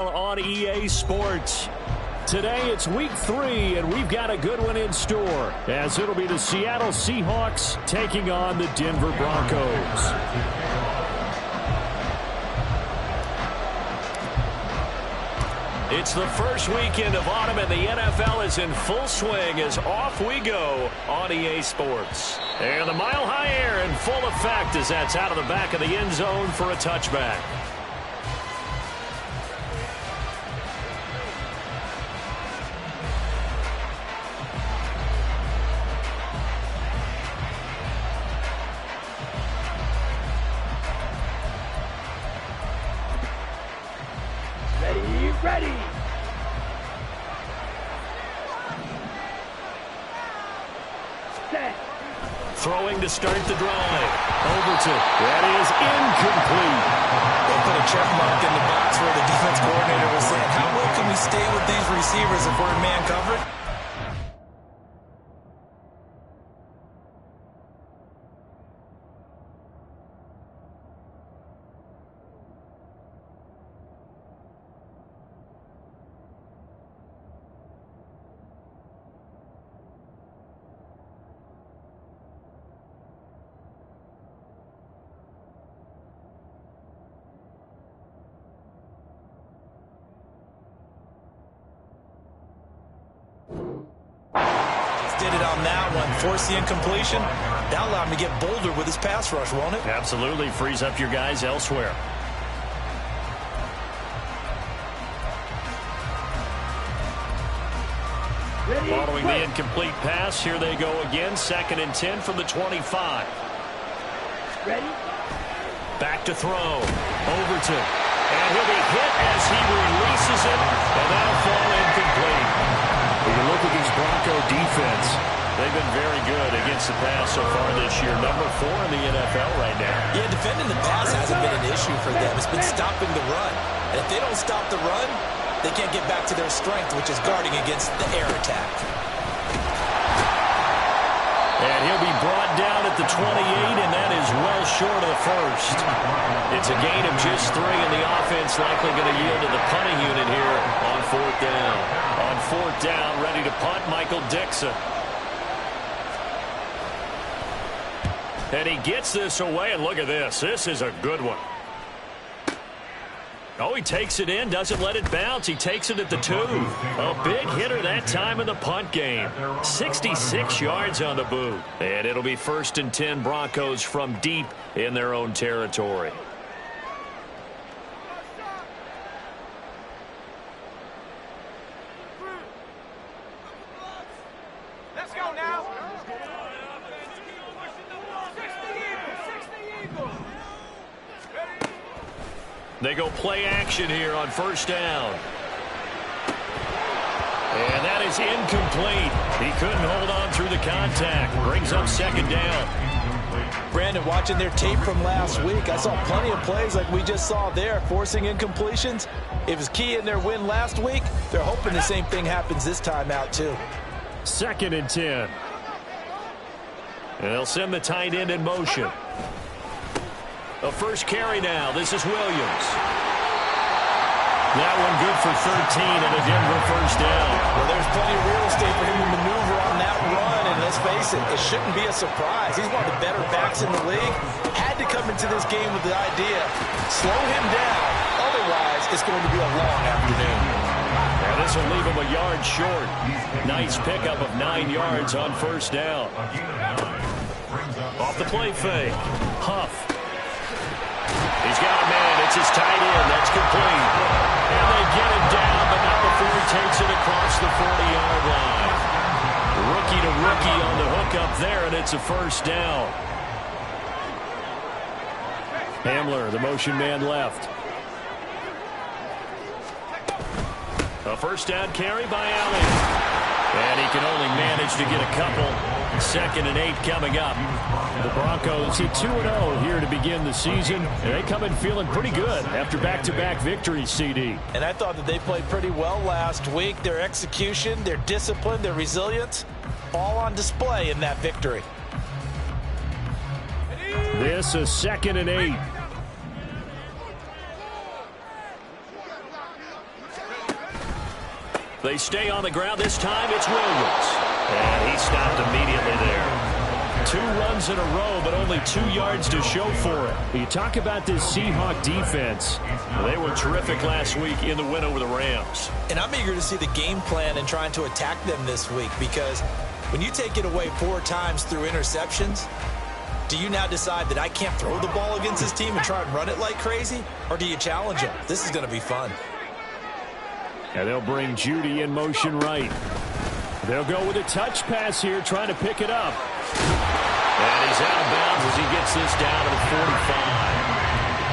On EA Sports. Today it's week 3, and we've got a good one in store, as it'll be the Seattle Seahawks taking on the Denver Broncos. It's the first weekend of autumn, and the NFL is in full swing as off we go on EA Sports. And the mile-high air in full effect as that's out of the back of the end zone for a touchback. Ready. Set. Throwing to start the drive. Overton. That is incomplete. They put a check mark in the box where the defense coordinator was saying, how well can we stay with these receivers if we're in man coverage? Did it on that one, force the incompletion. That allowed him to get bolder with his pass rush, won't it? Absolutely, frees up your guys elsewhere. Following the incomplete pass, here they go again, 2nd and 10 from the 25. Ready? Back to throw. Overton. And he'll be hit as he releases it, and that'll fall incomplete. When you look at this Bronco defense, they've been very good against the pass so far this year. Number 4 in the NFL right now. Yeah, defending the pass hasn't been an issue for them. It's been stopping the run. And if they don't stop the run, they can't get back to their strength, which is guarding against the air attack. And he'll be brought down at the 28, and that is well short of the first. It's a gain of just 3, and the offense likely going to yield to the punting unit here on 4th down. On 4th down, ready to punt, Michael Dixon. And he gets this away, and look at this. This is a good one. Oh, he takes it in, doesn't let it bounce. He takes it at the 2. A big hitter that time in the punt game. 66 yards on the boot. And it'll be 1st and 10 Broncos from deep in their own territory. Let's go now. They go play action here on 1st down. And that is incomplete. He couldn't hold on through the contact. Brings up 2nd down. Brandon, watching their tape from last week, I saw plenty of plays like we just saw there, forcing incompletions. It was key in their win last week. They're hoping the same thing happens this time out, too. 2nd and 10. And they'll send the tight end in motion. A first carry now. This is Williams. That one good for 13 and a Denver 1st down. Well, there's plenty of real estate for him to maneuver on that run, and let's face it, it shouldn't be a surprise. He's one of the better backs in the league. Had to come into this game with the idea, slow him down. Otherwise, it's going to be a long afternoon. And this will leave him a yard short. Nice pickup of 9 yards on 1st down. Off the play fake. Huff. He's got a man. It's his tight end. That's complete. And they get him down, but not before he takes it across the 40-yard line. Rookie to rookie on the hook up there, and it's a 1st down. Hamler, the motion man left. A 1st down carry by Allen. And he can only manage to get a couple. 2nd and 8 coming up. The Broncos hit 2-0 here to begin the season. And they come in feeling pretty good after back-to-back victories, CD. And I thought that they played pretty well last week. Their execution, their discipline, their resilience, all on display in that victory. This is 2nd and 8. They stay on the ground. This time it's Williams. And he stopped immediately there. 2 runs in a row, but only 2 yards to show for it. You talk about this Seahawk defense. They were terrific last week in the win over the Rams. And I'm eager to see the game plan and trying to attack them this week, because when you take it away 4 times through interceptions, do you now decide that I can't throw the ball against this team and try and run it like crazy? Or do you challenge them? This is going to be fun. And they'll bring Judy in motion right. They'll go with a touch pass here, trying to pick it up. And he's out of bounds as he gets this down to the 45.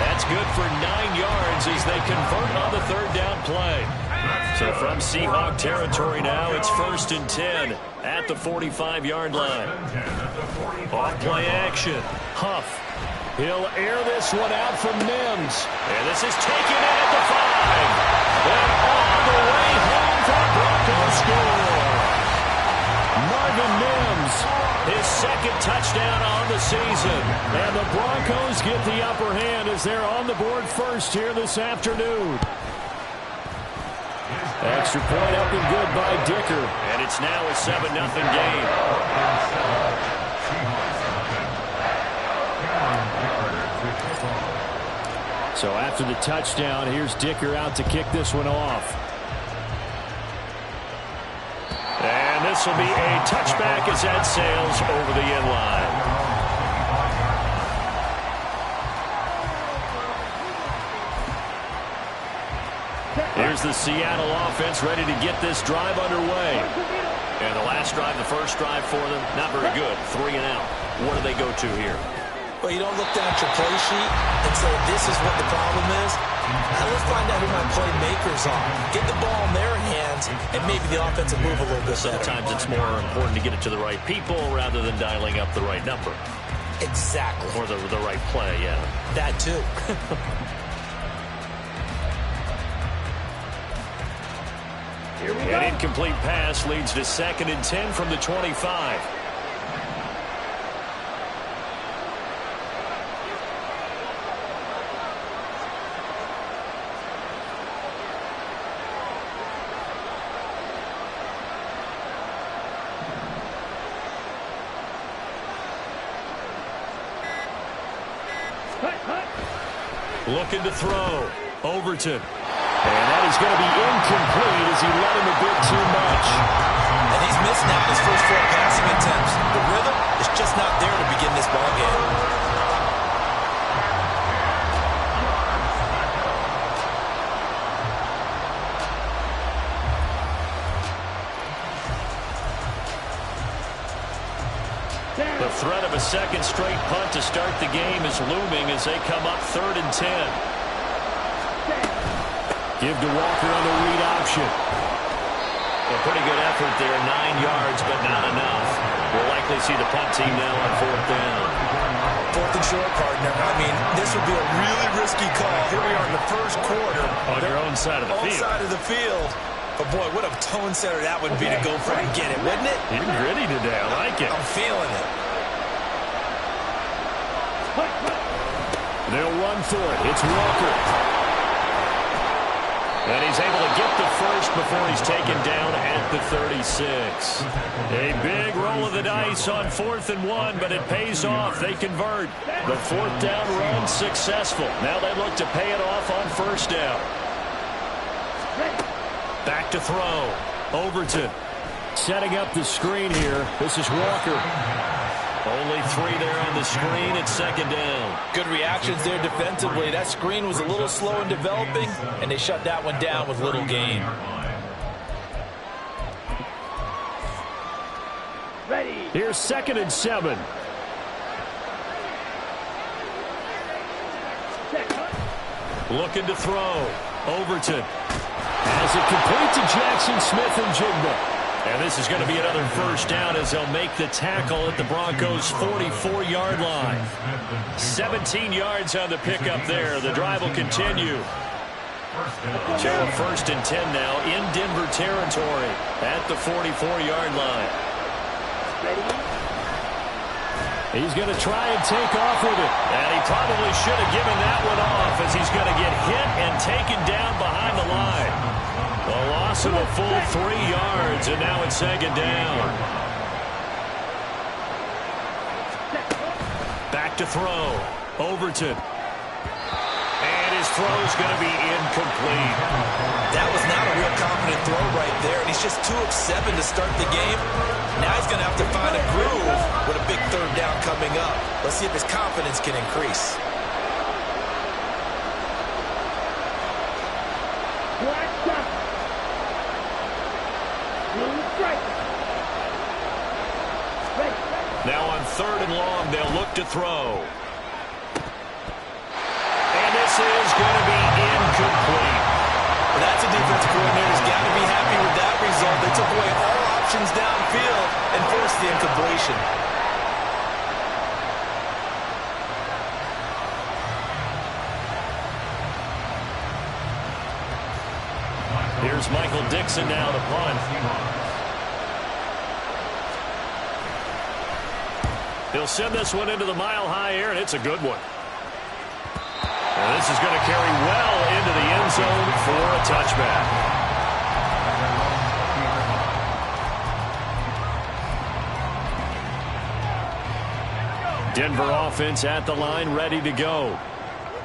That's good for 9 yards as they convert on the 3rd down play. So from Seahawk territory now, it's 1st and 10 at the 45-yard line. Off play action. Huff. He'll air this one out from Mims. And this is taken in at the 5. And all the way home for a Broncos score. Marvin Mims, his 2nd touchdown on the season. And the Broncos get the upper hand as they're on the board first here this afternoon. Extra point up and good by Dicker. And it's now a 7-0 game. So after the touchdown, here's Dicker out to kick this one off. And this will be a touchback as that sails over the end line. Here's the Seattle offense ready to get this drive underway. And the last drive, the first drive for them, not very good. 3 and out. What do they go to here? Well, you don't look down at your play sheet and say, this is what the problem is. Now let's find out who my playmakers are. Get the ball in their hands, and maybe the offense will move a little bit better. Sometimes it's more important to get it to the right people rather than dialing up the right number. Exactly. Or the right play, yeah. That too. An incomplete pass leads to 2nd and 10 from the 25. Looking to throw. Overton. And that is going to be incomplete as he let him a bit too much. And he's missed now his first 4 passing attempts. The rhythm is just not there to begin this ball game. The threat of a 2nd straight punt to start the game is looming as they come up 3rd and 10. Give to Walker on the read option. A pretty good effort there, 9 yards, but not enough. We'll likely see the punt team now on 4th down. 4th and short, partner. I mean, this would be a really risky call. Here we are in the first quarter. On your own side of the field. On side of the field. But, boy, what a tone setter that would be to go for it and get it, wouldn't it? You're gritty today. I like it. I'm feeling it. They'll run for it. It's Walker. And he's able to get the first before he's taken down at the 36. A big roll of the dice on 4th and 1, but it pays off. They convert. The 4th down run successful. Now they look to pay it off on 1st down. Back to throw. Overton. Setting up the screen here. This is Walker. Only 3 there on the screen. It's 2nd down. Good reactions there defensively. That screen was a little slow in developing, and they shut that one down with little gain. Ready. Here's 2nd and 7. Looking to throw. Overton. Has it complete to Jackson Smith and Jigba. And this is going to be another 1st down as they'll make the tackle at the Broncos' 44-yard line. 17 yards on the pickup there. The drive will continue. So 1st and 10 now in Denver territory at the 44-yard line. He's going to try and take off with it. And he probably should have given that one off as he's going to get hit and taken down behind the line. A loss him a full 3 yards, and now it's second down. Back to throw. Overton. And his throw's going to be incomplete. That was not a real confident throw right there, and he's just 2 of 7 to start the game. Now he's going to have to find a groove with a big third down coming up. Let's see if his confidence can increase. Now on 3rd and long, they'll look to throw. And this is going to be incomplete. Well, that's a defensive coordinator's got to be happy with that result. They took away all options downfield and forced the incompletion. Here's Michael Dixon now to punt. He'll send this one into the mile-high air, and it's a good one. And this is going to carry well into the end zone for a touchback. Denver offense at the line, ready to go.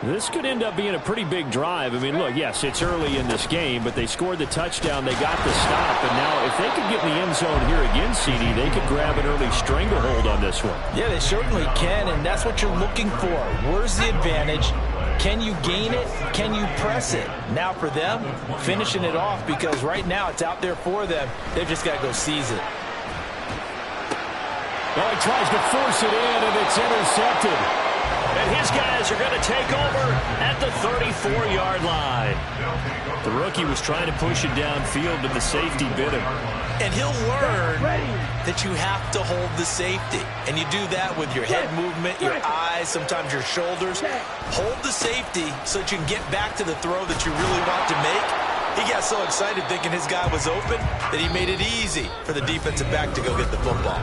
This could end up being a pretty big drive. I mean, look, yes, it's early in this game, but they scored the touchdown. They got the stop, and now if they could get in the end zone here again, CD, they could grab an early stranglehold on this one. Yeah, they certainly can, and that's what you're looking for. Where's the advantage? Can you gain it? Can you press it? Now for them, finishing it off, because right now it's out there for them. They've just got to go seize it. Well, he tries to force it in, and it's intercepted. And his guys are going to take over at the 34-yard line. The rookie was trying to push it downfield, but the safety bit him. And he'll learn that you have to hold the safety. And you do that with your head movement, your eyes, sometimes your shoulders. Hold the safety so that you can get back to the throw that you really want to make. He got so excited thinking his guy was open that he made it easy for the defensive back to go get the football.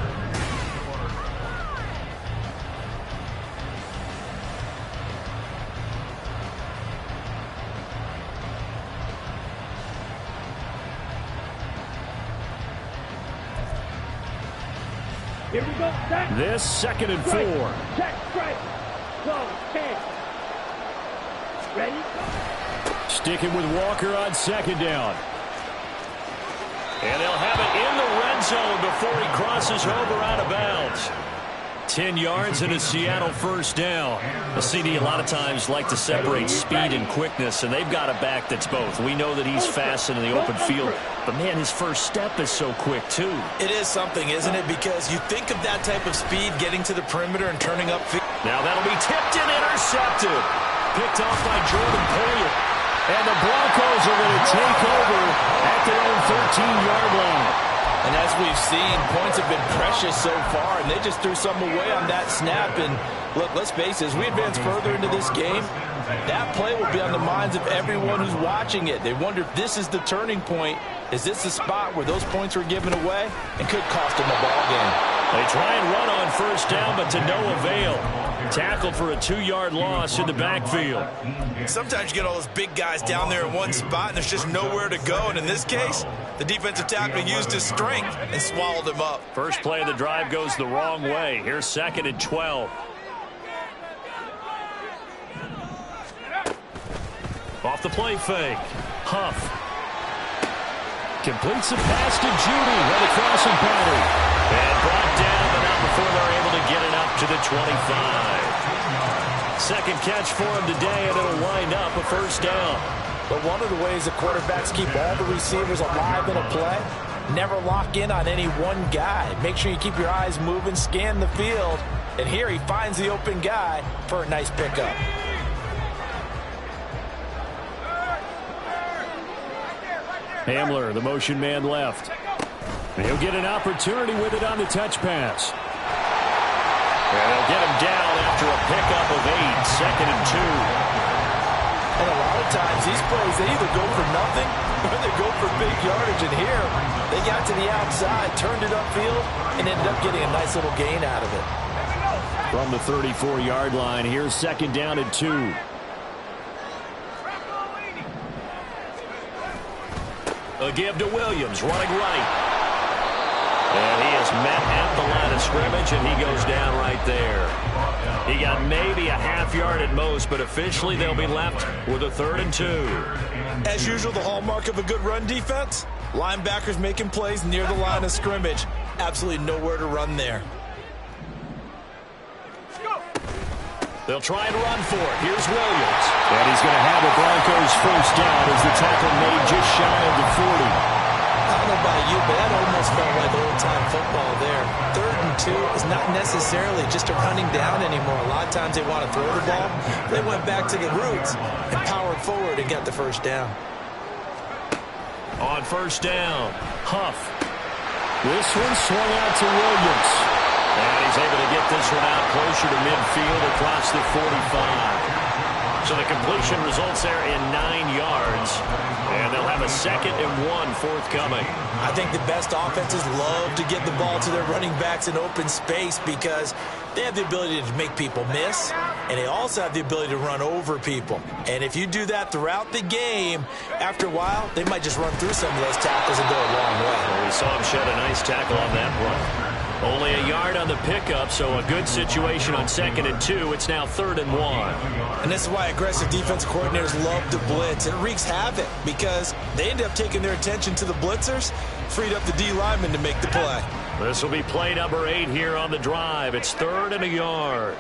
Here we go. Check. This 2nd and 4. Check, strike. Go, 10. Ready? Sticking with Walker on 2nd down. And they'll have it in the red zone before he crosses over out of bounds. 10 yards and a Seattle first down. The CD a lot of times like to separate speed and quickness, and they've got a back that's both. We know that he's fast in the open field, but man, his first step is so quick too. It is something, isn't it? Because you think of that type of speed getting to the perimeter and turning up. Now that'll be tipped and intercepted. Picked off by Jordan Poyer. And the Broncos are going to take over at their own 13-yard line. And as we've seen, points have been precious so far, and they just threw some away on that snap. And look, let's face it, as we advance further into this game, that play will be on the minds of everyone who's watching it. They wonder if this is the turning point. Is this the spot where those points were given away and could cost them a ball game? They try and run on first down, but to no avail. Tackled for a 2-yard loss in the backfield. Sometimes you get all those big guys down there in one spot, and there's just nowhere to go. And in this case, the defensive tackle used his strength and swallowed him up. First play of the drive goes the wrong way. Here's 2nd and 12. Off the play fake. Huff. Completes the pass to Judy with a crossing pattern. And brought down, but not before they're able to get it up to the 25. Second catch for him today, and it'll wind up a first down. But one of the ways the quarterbacks keep all the receivers alive in a play, never lock in on any one guy. Make sure you keep your eyes moving, scan the field. And here he finds the open guy for a nice pickup. Hamler, the motion man left. And he'll get an opportunity with it on the touch pass. And they'll get him down after a pickup of 8, 2nd and 2. And a lot of times these plays, they either go for nothing or they go for big yardage. And here, they got to the outside, turned it upfield, and ended up getting a nice little gain out of it. From the 34-yard line, here's 2nd down and 2. A give to Williams, running right. And he is met at the line of scrimmage, and he goes down right there. He got maybe a half yard at most, but officially they'll be left with a 3rd and 2. As usual, the hallmark of a good run defense, linebackers making plays near the line of scrimmage. Absolutely nowhere to run there. They'll try and run for it. Here's Williams. And he's going to have the Broncos first down as the tackle made just shy of the 40. I don't know about you, but that almost felt like old-time football there. 3rd and 2 is not necessarily just a running down anymore. A lot of times they want to throw the ball. They went back to the roots and powered forward and got the first down. On first down, Huff. This one swung out to Williams. And he's able to get this one out closer to midfield across the 45. So the completion results there in 9 yards. And they'll have a 2nd and 1 forthcoming. I think the best offenses love to get the ball to their running backs in open space because they have the ability to make people miss, and they also have the ability to run over people. And if you do that throughout the game, after a while, they might just run through some of those tackles and go a long way. Well, we saw him shed a nice tackle on that run. Only a yard on the pickup, so a good situation on 2nd and 2. It's now 3rd and 1. And this is why aggressive defense coordinators love to blitz. It wreaks havoc because they end up taking their attention to the blitzers, freed up the D lineman to make the play. This will be play number 8 here on the drive. It's 3rd and a yard.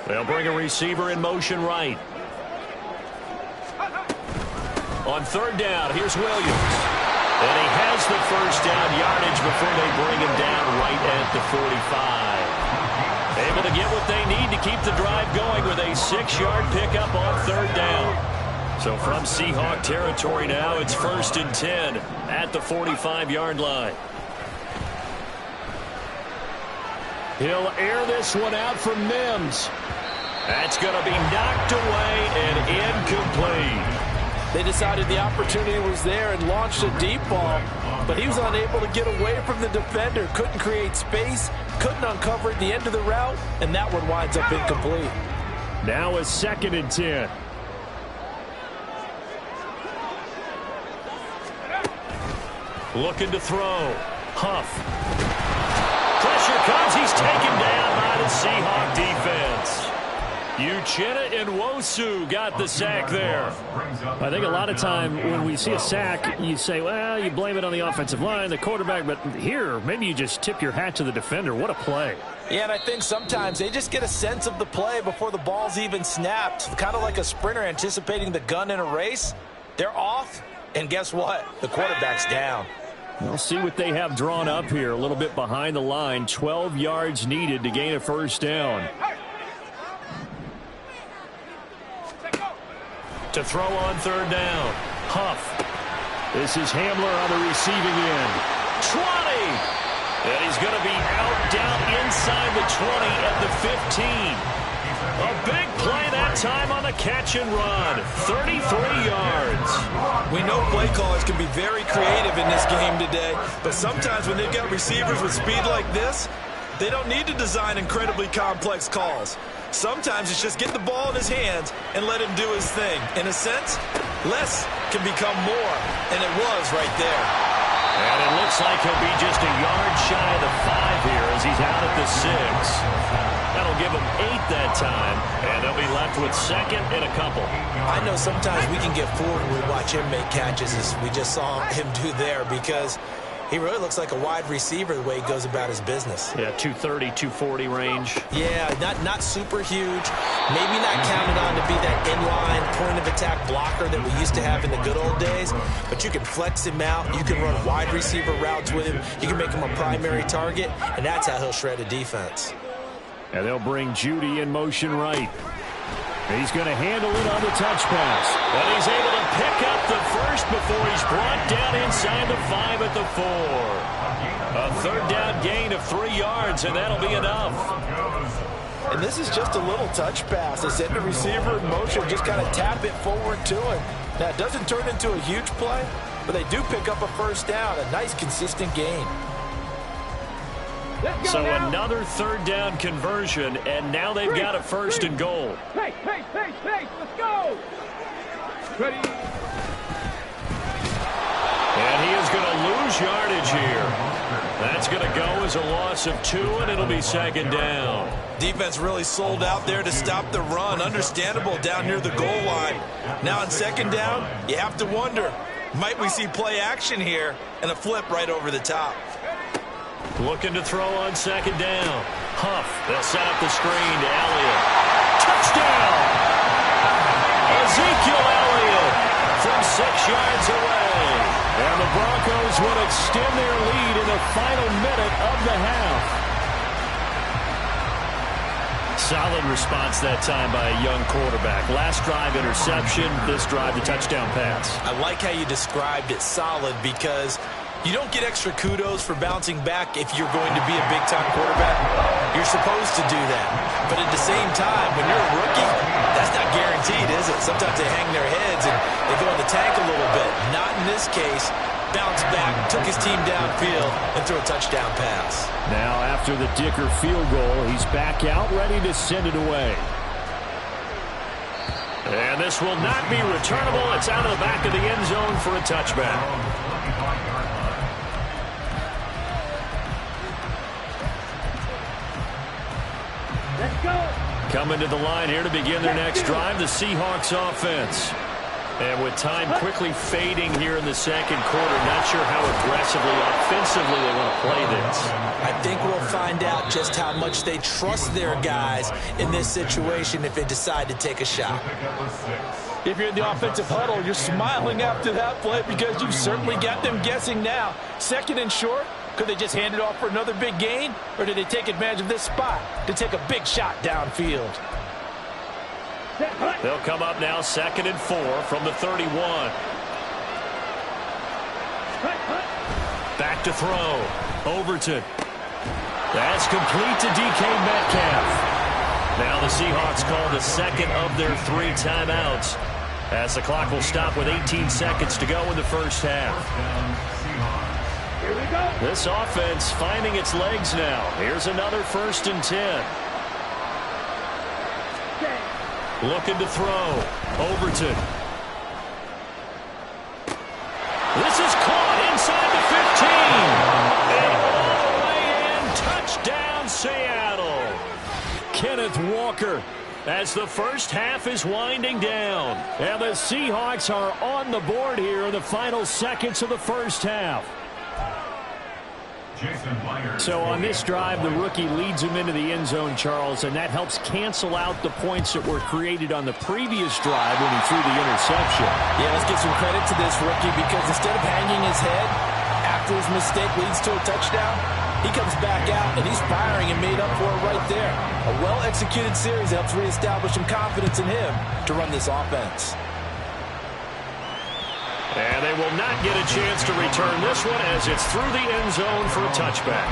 They'll bring a receiver in motion right. On 3rd down, here's Williams. And he has the first down yardage before they bring him down right at the 45. Able to get what they need to keep the drive going with a 6-yard pickup on 3rd down. So from Seahawk territory now, it's 1st and 10 at the 45-yard line. He'll air this one out from Mims. That's going to be knocked away and incomplete. They decided the opportunity was there and launched a deep ball, but he was unable to get away from the defender, couldn't create space, couldn't uncover at the end of the route, and that one winds up incomplete. Now a 2nd and 10. Looking to throw. Huff. Pressure comes. He's taken down by the Seahawk defense. Uchenna and Nwosu got the sack there. I think a lot of time when we see a sack, you say, well, you blame it on the offensive line, the quarterback, but here, maybe you just tip your hat to the defender. What a play. Yeah, and I think sometimes they just get a sense of the play before the ball's even snapped. Kind of like a sprinter anticipating the gun in a race. They're off, and guess what? The quarterback's down. We'll see what they have drawn up here. A little bit behind the line. 12 yards needed to gain a first down. To throw on 3rd down. Huff. This is Hamler on the receiving end. 20. And he's going to be out down inside the 20 at the 15. A big play that time on the catch and run. 33 yards. We know play callers can be very creative in this game today, but sometimes when they've got receivers with speed like this, they don't need to design incredibly complex calls. Sometimes it's just get the ball in his hands and let him do his thing. In a sense, less can become more, and it was right there. And it looks like he'll be just a yard shy of the 5 here as he's out at the 6. That'll give him 8 that time, and they'll be left with 2nd and a couple. I know sometimes we can get fooled when we watch him make catches, as we just saw him do there, because he really looks like a wide receiver the way he goes about his business. Yeah, 230, 240 range. Yeah, not super huge. Maybe not counted on to be that inline point-of-attack blocker that we used to have in the good old days. But you can flex him out. You can run wide receiver routes with him. You can make him a primary target, and that's how he'll shred a defense. And they'll bring Judy in motion right. He's going to handle it on the touch pass. And he's able to pick up the first before he's brought down inside the 5 at the 4. A 3rd down gain of 3 yards, and that'll be enough. And this is just a little touch pass. They send the receiver in motion, just kind of tap it forward to him. Now, it doesn't turn into a huge play, but they do pick up a first down, a nice, consistent gain. So another 3rd down conversion, and now they've got a 1st and goal. Hey, let's go. Ready. yardage here. That's going to go as a loss of 2, and it'll be second down. Defense really sold out there to stop the run. Understandable down near the goal line. Now on second down, you have to wonder, might we see play action here and a flip right over the top? Looking to throw on second down. Huff, they'll set up the screen to Elliott. Touchdown! Ezekiel Elliott from 6 yards away. And the Broncos will extend their lead in the final minute of the half. Solid response that time by a young quarterback. Last drive interception, this drive the touchdown pass. I like how you described it, solid, because you don't get extra kudos for bouncing back if you're going to be a big-time quarterback. You're supposed to do that. But at the same time, when you're a rookie, that's not guaranteed, is it? Sometimes they hang their heads and they go in the tank a little bit. Not in this case. Bounced back, took his team downfield, and threw a touchdown pass. Now after the Dicker field goal, he's back out, ready to send it away. And this will not be returnable. It's out of the back of the end zone for a touchback. Let's go. Coming to the line here to begin their next drive, the Seahawks offense. And with time quickly fading here in the second quarter, not sure how aggressively, offensively they want to play this. I think we'll find out just how much they trust their guys in this situation if they decide to take a shot. If you're in the offensive huddle, you're smiling after that play because you've certainly got them guessing now. Second and short, could they just hand it off for another big gain? Or did they take advantage of this spot to take a big shot downfield? They'll come up now 2nd and 4 from the 31. Back to throw. Overton. That's complete to DK Metcalf. Now the Seahawks call the second of their 3 timeouts as the clock will stop with 18 seconds to go in the first half. Here we go. This offense finding its legs now. Here's another 1st and 10. Looking to throw. Overton. This is caught inside the 15. And all the way in. Touchdown, Seattle. Kenneth Walker as the first half is winding down. And the Seahawks are on the board here in the final seconds of the first half. So on this drive, the rookie leads him into the end zone, Charles, and that helps cancel out the points that were created on the previous drive when he threw the interception. Yeah, let's give some credit to this rookie because instead of hanging his head after his mistake leads to a touchdown, he comes back out and he's firing and made up for it right there. A well-executed series helps reestablish some confidence in him to run this offense. And they will not get a chance to return this one as it's through the end zone for a touchback.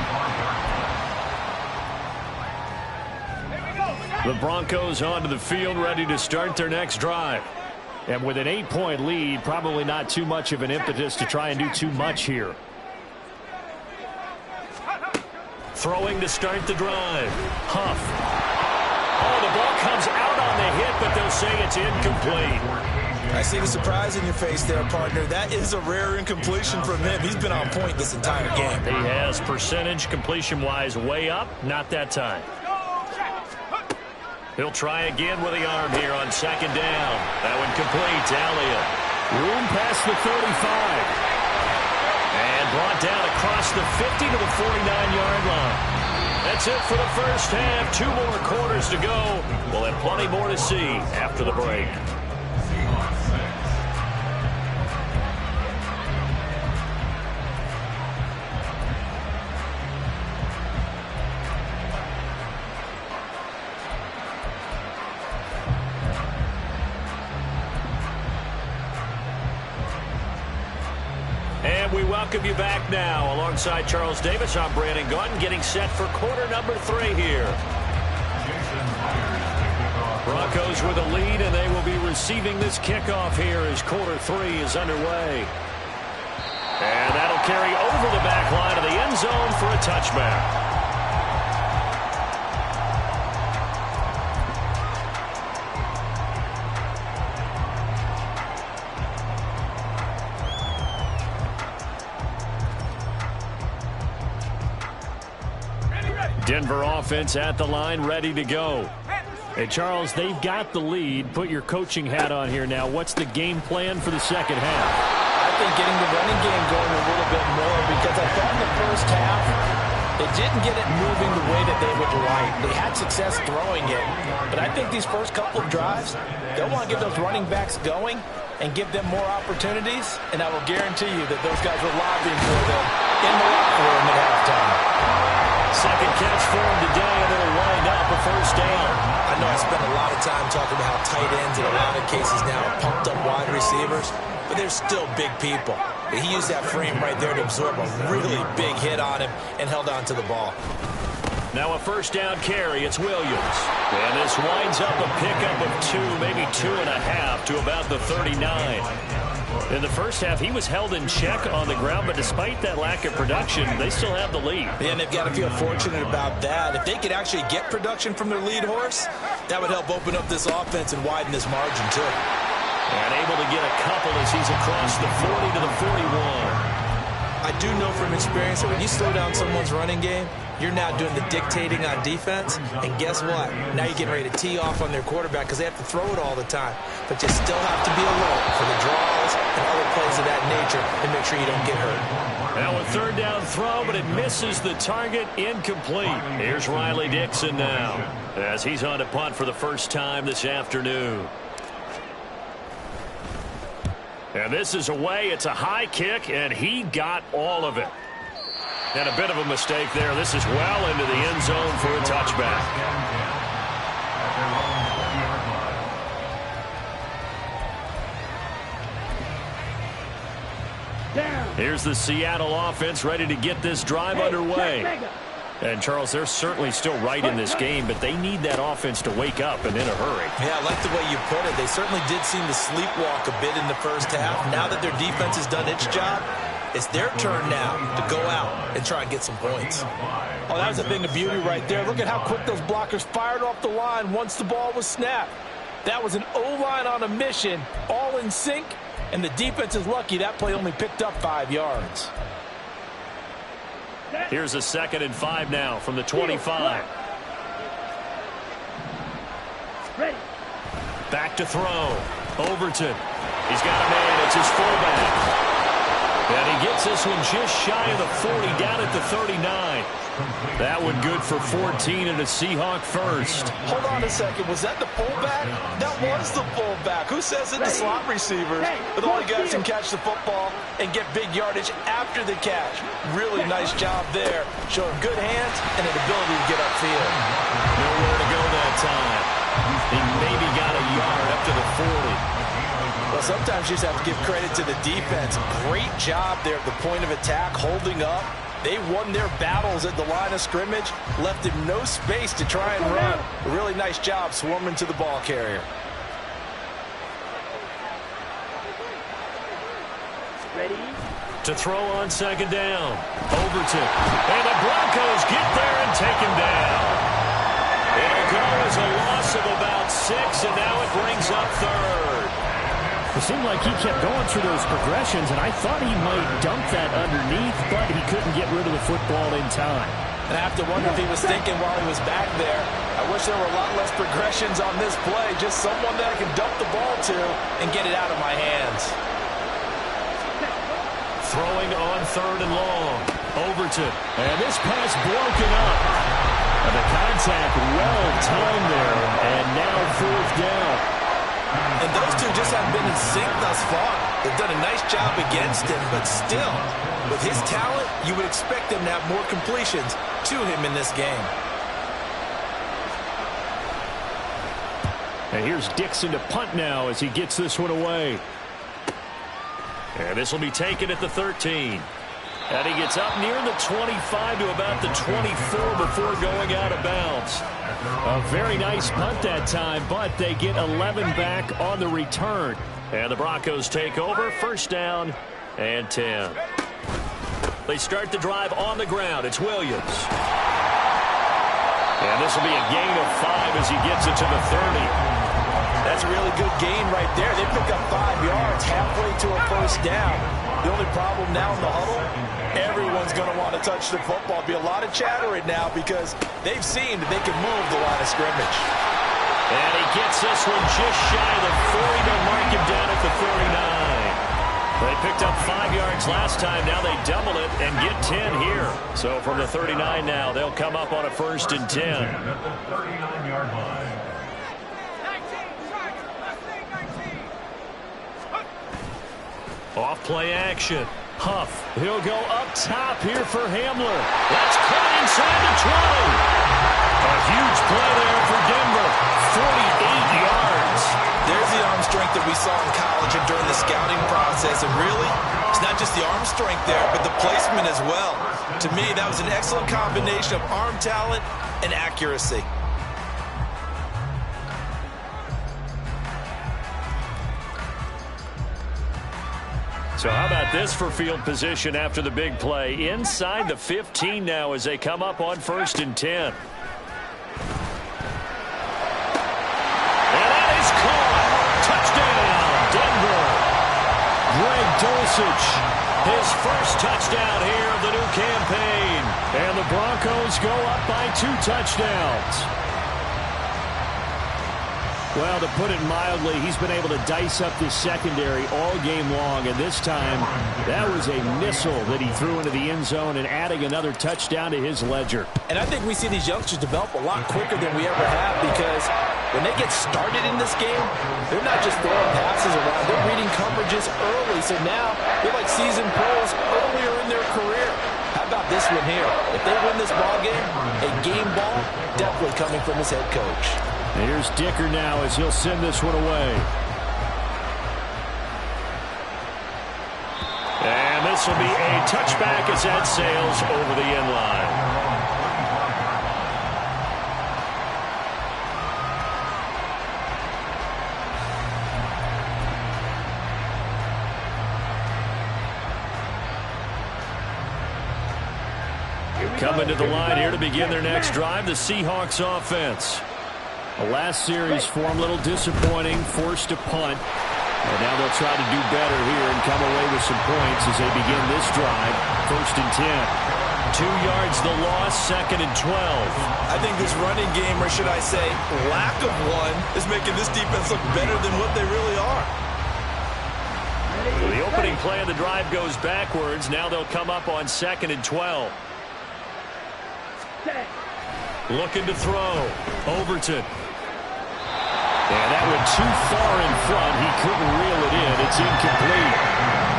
The Broncos onto the field ready to start their next drive. And with an 8-point lead, probably not too much of an impetus to try and do too much here. Throwing to start the drive. Huff. Oh, the ball comes out on the hit, but they'll say it's incomplete. I see the surprise in your face there, partner. That is a rare incompletion from him. He's been on point this entire game. He has percentage completion-wise way up. Not that time. He'll try again with the arm here on second down. That one complete to Elliott. Room past the 35. And brought down across the 50 to the 49-yard line. That's it for the first half. 2 more quarters to go. We'll have plenty more to see after the break. And we welcome you back now. Alongside Charles Davis, I'm Brandon Gunn, getting set for quarter number 3 here. Broncos with a lead, and they will be receiving this kickoff here as quarter 3 is underway. And that'll carry over the back line of the end zone for a touchback. Denver offense at the line, ready to go. Hey, Charles, they've got the lead. Put your coaching hat on here now. What's the game plan for the second half? I think getting the running game going a little bit more, because I thought in the first half they didn't get it moving the way that they would like. They had success throwing it, but I think these first couple of drives, they'll want to get those running backs going and give them more opportunities, and I will guarantee you that those guys were lobbying for them in the locker room at halftime. Second catch for him today, and it'll wind up a first down. I know I spent a lot of time talking about how tight ends in a lot of cases now are pumped up wide receivers, but they're still big people. He used that frame right there to absorb a really big hit on him and held on to the ball. Now a first down carry. It's Williams. And this winds up a pickup of 2, maybe 2.5 to about the 39. In the first half, he was held in check on the ground, but despite that lack of production, they still have the lead. Yeah, and they've got to feel fortunate about that. If they could actually get production from their lead horse, that would help open up this offense and widen this margin too. And able to get a couple as he's across the 40 to the 41. I do know from experience that when you slow down someone's running game, you're now doing the dictating on defense, and guess what? Now you're getting ready to tee off on their quarterback because they have to throw it all the time. But you still have to be alert for the draws and other plays of that nature and make sure you don't get hurt. Now a third down throw, but it misses the target, incomplete. Here's Riley Dixon now as he's on to punt for the first time this afternoon. And this is away. It's a high kick, and he got all of it. And a bit of a mistake there. This is well into the end zone for a touchback. Here's the Seattle offense ready to get this drive underway. And, Charles, they're certainly still right in this game, but they need that offense to wake up and in a hurry. Yeah, I like the way you put it. They certainly did seem to sleepwalk a bit in the first half. Now that their defense has done its job, it's their turn now to go out and try and get some points. Oh, that was a thing of beauty right there. Look at how quick those blockers fired off the line once the ball was snapped. That was an O-line on a mission, all in sync, and the defense is lucky that play only picked up 5 yards. Here's a 2nd and 5 now from the 25. Ready. Back to throw. Overton. He's got a man. It's his fullback. And he gets this one just shy of the 40, down at the 39. That one good for 14 and a Seahawk first. Hold on a second. Was that the fullback? That was the fullback. Who says it? The slot receivers. But all the guys can catch the football and get big yardage after the catch. Really nice job there. Showing good hands and an ability to get upfield. Nowhere to go that time. He maybe got a yard up to the 40. Well, sometimes you just have to give credit to the defense. Great job there at the point of attack, holding up. They won their battles at the line of scrimmage, left him no space to try and run. A really nice job swarming to the ball carrier. Ready. To throw on 2nd down. Overton. And the Broncos get there and take him down. It'll go as a loss of about 6, and now it brings up 3rd. It seemed like he kept going through those progressions, and I thought he might dump that underneath, but he couldn't get rid of the football in time. And I have to wonder if he was thinking while he was back there, I wish there were a lot less progressions on this play, just someone that I can dump the ball to and get it out of my hands. Throwing on 3rd and long. Overton. And this pass broken up. And the contact well timed there, and now 4th down. And those two just haven't been in sync thus far. They've done a nice job against him, but still, with his talent, you would expect them to have more completions to him in this game. And here's Dixon to punt now as he gets this one away. And this will be taken at the 13. And he gets up near the 25 to about the 24 before going out of bounds. A very nice punt that time, but they get 11 back on the return. And the Broncos take over, 1st down and 10. They start the drive on the ground. It's Williams. And this will be a gain of 5 as he gets it to the 30. That's a really good gain right there. They pick up 5 yards, halfway to a first down. The only problem now in the huddle, everyone's going to want to touch the football. Be a lot of chatter right now because they've seen that they can move the line of scrimmage. And he gets this one just shy of the 40 to mark him down at the 39. They picked up 5 yards last time. Now they double it and get 10 here. So from the 39 now, they'll come up on a 1st and 10. At the 39-yard line. Off play action. Huff. He'll go up top here for Hamler. That's caught inside the 20. A huge play there for Denver. 48 yards. There's the arm strength that we saw in college and during the scouting process. And really, it's not just the arm strength there, but the placement as well. To me, that was an excellent combination of arm talent and accuracy. So how about this for field position after the big play? Inside the 15 now as they come up on 1st and 10. And that is caught. Touchdown, Denver. Greg Dulcich, his first touchdown here of the new campaign. And the Broncos go up by 2 touchdowns. Well, to put it mildly, he's been able to dice up this secondary all game long, and this time that was a missile that he threw into the end zone and adding another touchdown to his ledger. And I think we see these youngsters develop a lot quicker than we ever have because when they get started in this game, they're not just throwing passes around, they're reading coverages early, so now they're like seasoned pros earlier in their career. How about this one here? If they win this ball game, a game ball definitely coming from his head coach. Here's Dicker now as he'll send this one away. And this will be a touchback as that sails over the end line. Coming to the line here to begin their next drive, the Seahawks offense. The last series for him, a little disappointing, forced a punt. And now they'll try to do better here and come away with some points as they begin this drive. 1st and 10. 2 yards the loss, 2nd and 12. I think this running game, or should I say lack of one, is making this defense look better than what they really are. So the opening play of the drive goes backwards. Now they'll come up on 2nd and 12. Looking to throw. Overton. And that went too far in front. He couldn't reel it in. It's incomplete.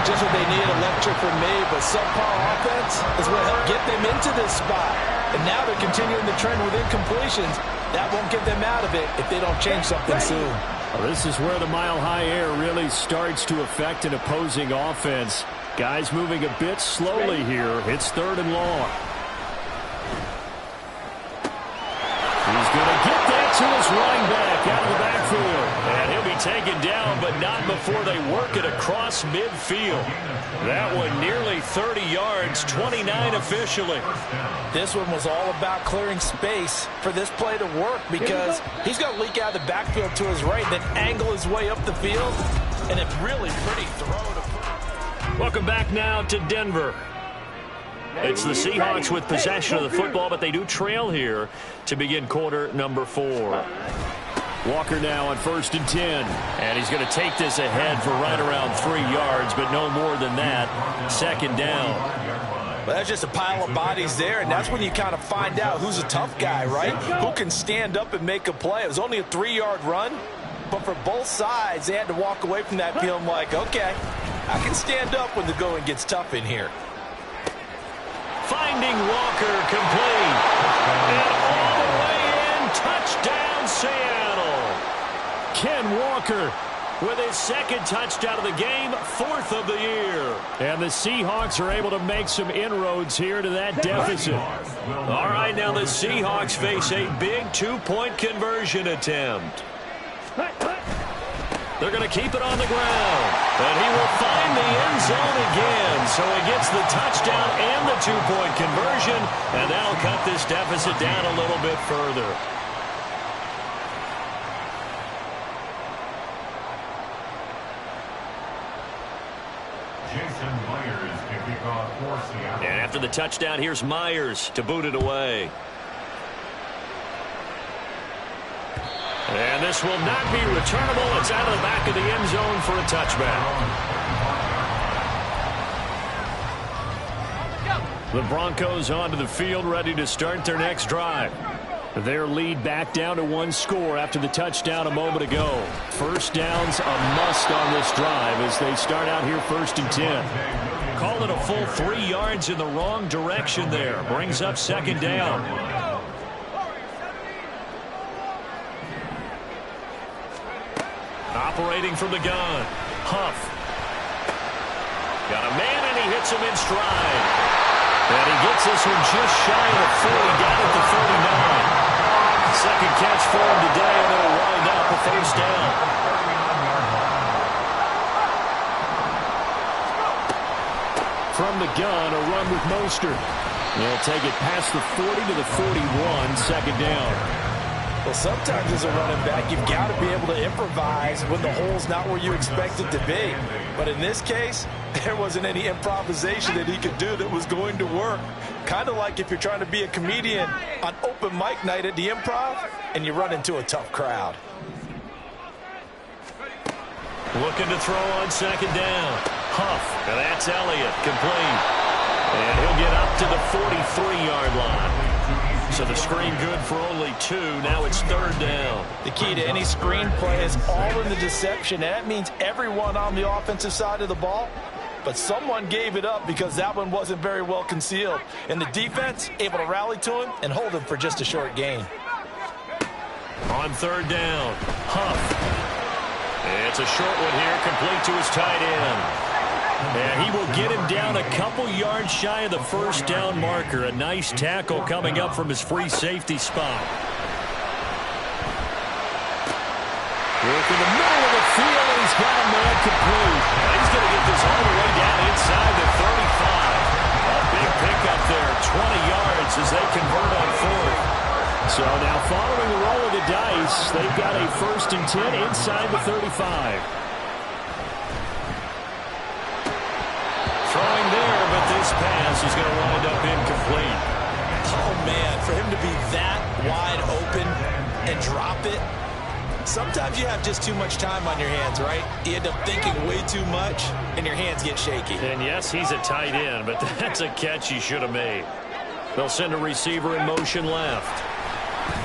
Just what they need, a lecture from me, but subpar offense is what helped get them into this spot. And now they're continuing the trend with incompletions. That won't get them out of it if they don't change something soon. Well, this is where the mile-high air really starts to affect an opposing offense. Guys moving a bit slowly here. It's 3rd and long. He's going to get that to his running back out of the backfield. And he'll be taken down, but not before they work it across midfield. That one nearly 30 yards, 29 officially. This one was all about clearing space for this play to work because he's going to leak out of the backfield to his right, then angle his way up the field, and a really pretty throw to put. Welcome back now to Denver. It's the Seahawks with possession of the football, but they do trail here to begin quarter number 4. Walker now on 1st and 10. And he's going to take this ahead for right around 3 yards, but no more than that. 2nd down. Well, that's just a pile of bodies there, and that's when you kind of find out who's a tough guy, right? Who can stand up and make a play. It was only a 3-yard run, but for both sides, they had to walk away from that feeling like, okay, I can stand up when the going gets tough in here. Finding Walker complete. And all the way in, touchdown Seattle. Ken Walker with his 2nd touchdown of the game, 4th of the year. And the Seahawks are able to make some inroads here to that deficit. All right, now the Seahawks face a big 2-point conversion attempt. They're going to keep it on the ground. And he will find the end zone again. So he gets the touchdown and the 2-point conversion. And that'll cut this deficit down a little bit further. Jason Myers to kick off for Seattle. And after the touchdown, here's Myers to boot it away. And this will not be returnable. It's out of the back of the end zone for a touchback. The Broncos onto the field, ready to start their next drive. Their lead back down to one score after the touchdown a moment ago. First down's a must on this drive as they start out here 1st and 10. Called it a full 3 yards in the wrong direction there. Brings up 2nd down. Operating from the gun. Huff. Got a man and he hits him in stride. And he gets this one just shy of the 40, down at the 49. Second catch for him today, and it'll wind up a 1st down. From the gun, a run with Mostert. They'll take it past the 40 to the 41, 2nd down. Well, sometimes as a running back, you've got to be able to improvise when the hole's not where you expect it to be. But in this case, there wasn't any improvisation that he could do that was going to work. Kind of like if you're trying to be a comedian on open mic night at the Improv and you run into a tough crowd. Looking to throw on 2nd down. Huff, and that's Elliott, complete. And he'll get up to the 43-yard line. So the screen good for only 2. Now it's 3rd down. The key to any screen play is all in the deception. And that means everyone on the offensive side of the ball. But someone gave it up because that one wasn't very well concealed. And the defense able to rally to him and hold him for just a short gain. On 3rd down, Huff. It's a short one here, complete to his tight end. And he will get him down a couple yards shy of the 1st down marker. A nice tackle coming up from his free safety spot. Work in the middle of the field, and he's got a man complete. And he's going to get this all the way down inside the 35. A big pickup there, 20 yards as they convert on 4th. So now following the roll of the dice, they've got a 1st and 10 inside the 35. Throwing there, but this pass is going to wind up incomplete. Oh, man, for him to be that wide open and drop it. Sometimes you have just too much time on your hands, right? You end up thinking way too much, and your hands get shaky. And yes, he's a tight end, but that's a catch he should have made. They'll send a receiver in motion left.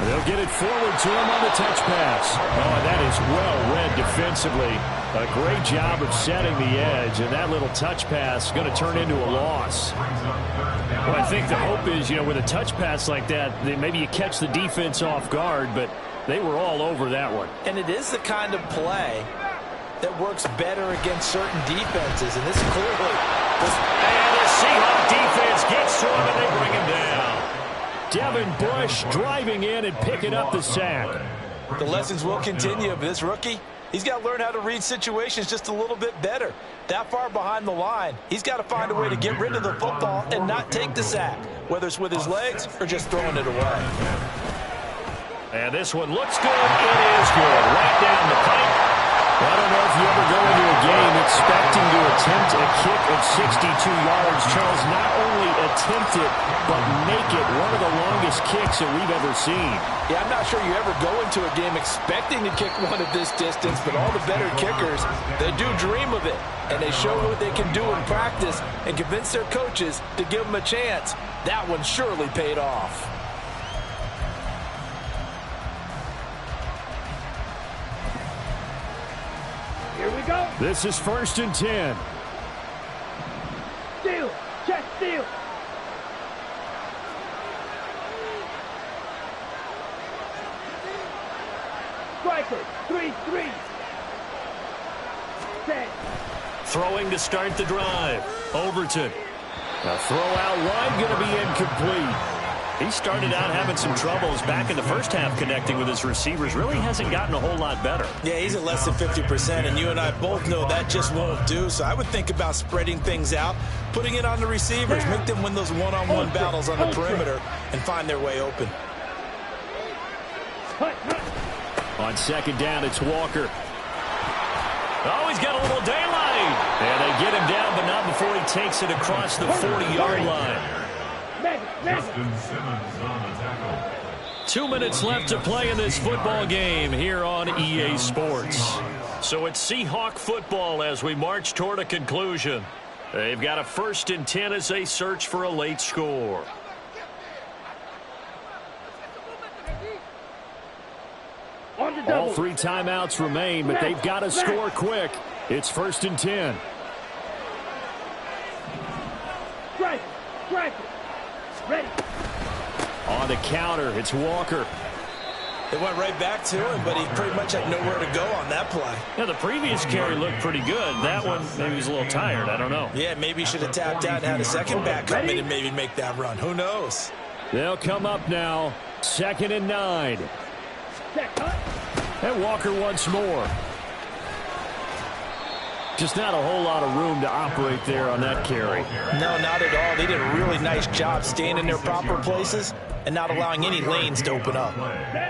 They'll get it forward to him on the touch pass. Oh, that is well read defensively. A great job of setting the edge, and that little touch pass is going to turn into a loss. Well, I think the hope is, with a touch pass like that, maybe you catch the defense off guard, but they were all over that one. And it is the kind of play that works better against certain defenses, and this clearly was... And the Seahawk defense gets to him, and they bring him down. Devin Bush driving in and picking up the sack. The lessons will continue, but this rookie, he's got to learn how to read situations just a little bit better. That far behind the line, he's got to find a way to get rid of the football and not take the sack, whether it's with his legs or just throwing it away. And this one looks good. It is good. Right down the pipe. I don't know if you ever go into a game expecting to attempt a kick of 62 yards. Charles, not only attempt it, but make it one of the longest kicks that we've ever seen. Yeah, I'm not sure you ever go into a game expecting to kick one at this distance, but all the better kickers, they do dream of it. And they show what they can do in practice and convince their coaches to give them a chance. That one surely paid off. Here we go. This is 1st and 10. Steal. Check steal. Striker. 3-3. Set. Throwing to start the drive. Overton. A throw out wide, going to be incomplete. He started out having some troubles back in the first half connecting with his receivers. Really hasn't gotten a whole lot better. Yeah, he's at less than 50%, and you and I both know that just won't do. So I would think about spreading things out, putting it on the receivers, make them win those one-on-one battles on the perimeter, and find their way open. On 2nd down, it's Walker. Oh, he's got a little daylight. And they get him down, but not he takes it across the 40-yard line. Justin Simmons on the tackle. 2 minutes left to play in this football game here on EA Sports. So it's Seahawk football as we march toward a conclusion. They've got a 1st and 10 as they search for a late score. All 3 timeouts remain, but they've got to score quick. It's 1st and 10. Strike. Ready. On the counter, it's Walker. They went right back to him, but he pretty much had nowhere to go on that play. Yeah, the previous carry looked pretty good. That one, maybe he was a little tired. I don't know. Yeah, maybe he should have tapped out and had a second back come in and maybe make that run. Who knows? They'll come up now. 2nd and 9. And Walker once more. Just not a whole lot of room to operate there on that carry. No, not at all. They did a really nice job staying in their proper places and not allowing any lanes to open up.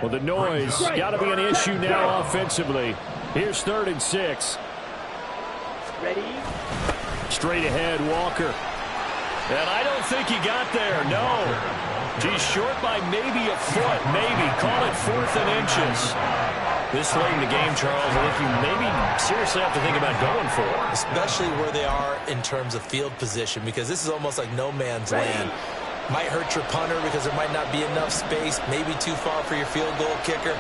Well, the noise got to be an issue now offensively. Here's 3rd and 6. Ready. Straight ahead, Walker. And I don't think he got there, no. He's short by maybe a foot, maybe. Call it 4th and inches. This late in the game, Charles, I think you maybe seriously have to think about going for it. Especially where they are in terms of field position, because this is almost like no man's land. Might hurt your punter because there might not be enough space, maybe too far for your field goal kicker.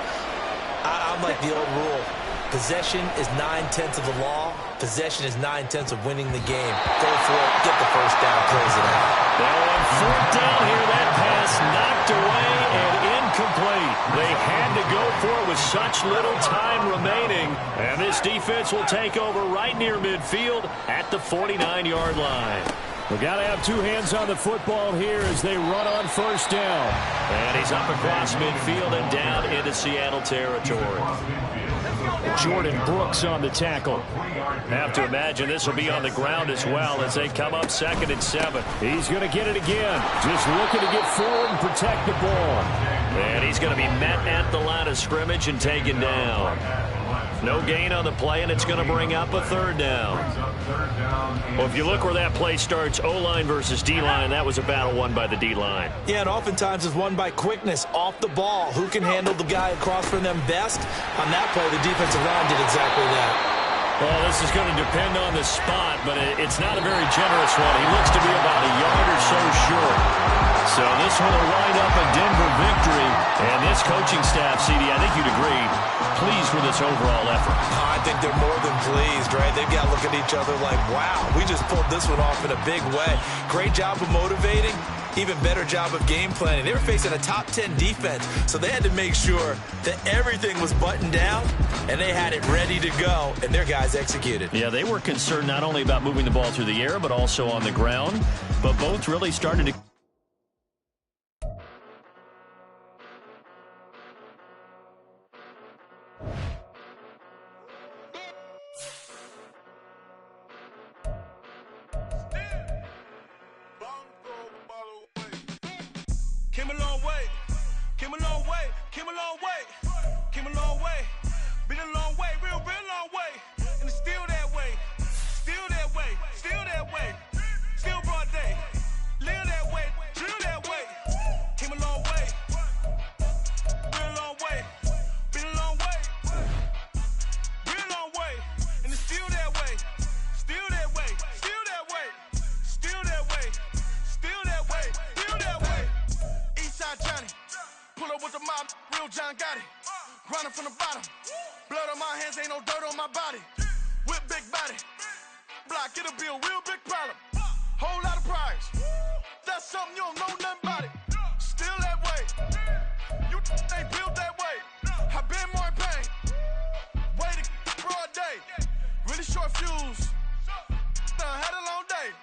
I'm like the old rule. Possession is 9/10 of the law. Possession is 9/10 of winning the game. Go for it, get the first down, close it out. Now on 4th down here, that pass knocked away and incomplete. They had to go for it with such little time remaining. And this defense will take over right near midfield at the 49-yard line. We've got to have 2 hands on the football here as they run on 1st down. And he's up across midfield and down into Seattle territory. Jordan Brooks on the tackle. Have to imagine this will be on the ground as well as they come up 2nd and 7. He's going to get it again. Just looking to get forward and protect the ball. And he's going to be met at the line of scrimmage and taken down. No gain on the play, and it's going to bring up a 3rd down. Well, if you look where that play starts, O-line versus D-line, that was a battle won by the D-line. Yeah, and oftentimes it's won by quickness, off the ball. Who can handle the guy across from them best? On that play, the defensive line did exactly that. Well, this is going to depend on the spot, but it's not a very generous one. He looks to be about a yard or so short. So this one will wind up a Denver victory. And this coaching staff, CD, I think you'd agree, pleased with this overall effort. I think they're more than pleased, right? They've got to look at each other like, wow, we just pulled this one off in a big way. Great job of motivating. Even better job of game planning. They were facing a top 10 defense, so they had to make sure that everything was buttoned down, and they had it ready to go, and their guys executed. Yeah, they were concerned not only about moving the ball through the air, but also on the ground, but both really started to... Came a long way, came a long way, came a long way, came a long way, been a long way, real long way, and it's still that way, still that way, still that way, still broad day, live that way, drill that way, came a long way, been a long way, been a long way, real long way, and it's still that way, still that way, still that way, still that way, still that way, still that way. Eastside Johnny, pull up with the mob, real John Gotti. Grinding from the bottom, blood on my hands, ain't no dirt on my body. Whip big body, block, it'll be a real big problem. Whole lot of priors, that's something you don't know nothing about it. Still that way, you ain't built that way. I been more in pain, way to broad day. Really short fuse, had a long day.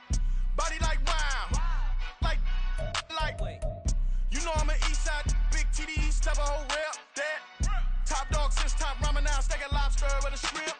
Body like wow, like. You know I'm an Eastside, big TDs, type of whole rep, that. Top dog, since top ramen now, steak and lobster with a shrimp.